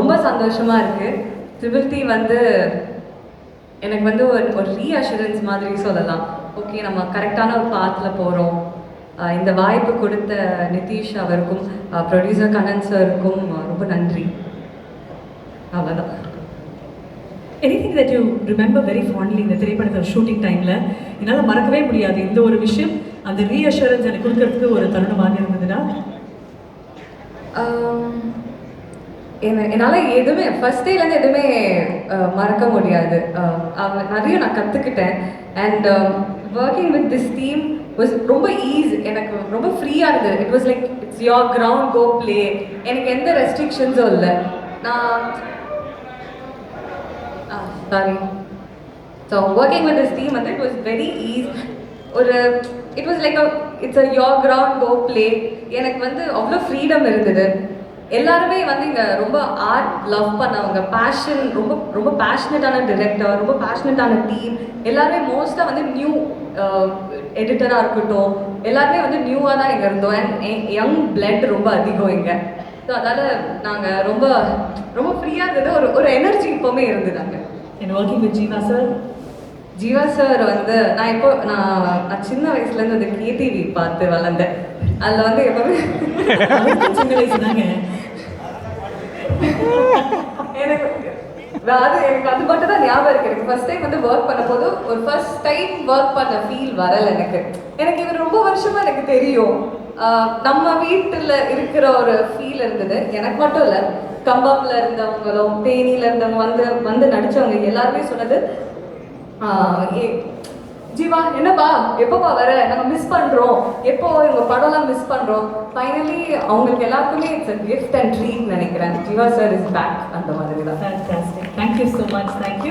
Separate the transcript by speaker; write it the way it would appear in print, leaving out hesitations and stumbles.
Speaker 1: ரொம்ப சந்தோஷமா இருக்கு. ட்ரிபிள் வந்து எனக்கு வந்து ஒரு ரீஅஷூரன்ஸ் மாதிரி சொல்லலாம். ஓகே, நம்ம கரெக்டான ஒரு பாத்ல போறோம். இந்த வாய்ப்பு கொடுத்த நிதிஷ் அவருக்கும் ப்ரொடியூசர் கண்ணன் சாருக்கும் ரொம்ப நன்றி. அவ்வளோதான்.
Speaker 2: Anything that you remember very fondly இந்த திரைப்படத்தோட ஷூட்டிங் டைம்ல என்னால் மறக்கவே முடியாது இந்த ஒரு விஷயம், அந்த ரீஅஷூரன்ஸ் எனக்கு கொடுக்கறதுக்கு ஒரு தருணமாக இருந்ததுன்னா?
Speaker 1: என்னால் எதுவுமே ஃபர்ஸ்ட் டேலேருந்து எதுவுமே மறக்க முடியாது. நிறைய நான் கற்றுக்கிட்டேன். And working with this team was ரொம்ப எனக்கு ரொம்ப ஃப்ரீயாக இருந்தது. It was like it's your ground, go play. எனக்கு எந்த ரெஸ்ட்ரிக்ஷன்ஸும் இல்லை. நான் sorry. So working with this team வந்து it was very it was like it's a your ground, go play. எனக்கு வந்து அவ்வளோ ஃப்ரீடம் இருந்தது. எல்லாருமே வந்து இங்கே ரொம்ப ஆர்ட் லவ் பண்ணவங்க, பேஷன், ரொம்ப ரொம்ப பேஷனட்டான டிரெக்டர், ரொம்ப பேஷனட்டான டீம். எல்லாருமே மோஸ்ட்டாக வந்து நியூ எடிட்டராக இருக்கட்டும், எல்லாருமே வந்து நியூவாக தான் இங்கே இருந்தோம். அண்ட் யங் பிளட் ரொம்ப அதிகம் இங்கே. ஸோ அதனால் நாங்கள் ரொம்ப ரொம்ப ஃப்ரீயாக இருந்தது. ஒரு எனர்ஜி இப்போவுமே இருந்தது அங்கே.
Speaker 2: And working with Jeeva sir.
Speaker 1: Jeeva sir வந்து நான் சின்ன வயசுலேருந்து வந்து கேடிவி பார்த்து வளர்ந்தேன். அதில் வந்து எப்போவுமே
Speaker 2: சின்ன வயசு தாங்க
Speaker 1: எனக்கு அது மட்டும் தான் ஞாபகம் இருக்கு. எனக்கு ஃபர்ஸ்ட் டைம் வந்து ஒர்க் பண்ண போது ஒரு ஃபர்ஸ்ட் டைம் ஒர்க் பண்ண ஃபீல் வரல எனக்கு இவர் ரொம்ப வருஷமா எனக்கு தெரியும். நம்ம வீட்டில் இருக்கிற ஒரு ஃபீல் இருந்தது. எனக்கு மட்டும் இல்லை, கம்பம்ல இருந்தவங்களும் தேனியில இருந்தவங்க வந்து நடிச்சவங்க எல்லாருமே சொன்னது, ஜீவா என்னப்பா எப்பப்பா வர, நம்ம மிஸ் பண்ணுறோம், எப்போ இவங்க படம்லாம் மிஸ் பண்ணுறோம். ஃபைனலி அவங்களுக்கு எல்லாருக்குமே it's a gift and treat நினைக்கிறேன். ஜீவா சார் இஸ் பேக், அந்த மாதிரி தான்.
Speaker 2: Fantastic. Thank you so much. Thank you.